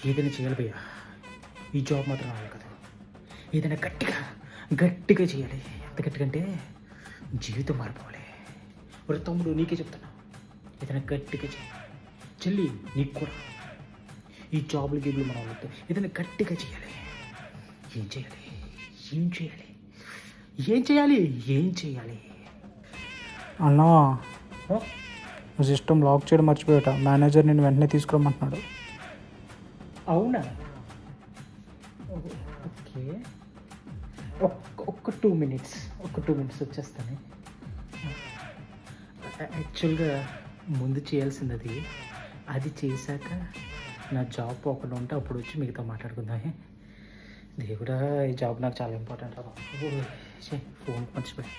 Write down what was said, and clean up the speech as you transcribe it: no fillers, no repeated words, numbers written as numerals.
ఏదైనా చేయాలి భయ్యా, ఈ జాబ్ మాత్రం రావాలి కదా. ఏదైనా గట్టిగా చేయాలి. ఎంత గట్టిగా అంటే జీవితం మారిపోవాలి. ఒక తమ్ముడు నీకే చెప్తున్నా, ఏదైనా గట్టిగా చేయాలి. చెల్లి నీకు కూడా ఈ జాబులు గేబులు మన వాళ్ళతో ఏదైనా గట్టిగా చేయాలి. ఏం చేయాలి ఏం చేయాలి ఏం చేయాలి ఏం చేయాలి? అన్నా, సిస్టమ్ లాక్ చేయడం మర్చిపోయాట. మేనేజర్ నేను వెంటనే తీసుకురమ్మంటున్నాడు. అవునా? ఓకే, ఒక్క 2 minutes వచ్చేస్తాను. యాక్చువల్గా ముందు చేయాల్సింది అది చేశాక నా జాబ్ ఒకటి ఉంటే అప్పుడు వచ్చి మిగతా మాట్లాడుకుందాం. దేవుడా, ఈ జాబ్ నాకు చాలా ఇంపార్టెంట్. ఫోన్ మర్చిపోయి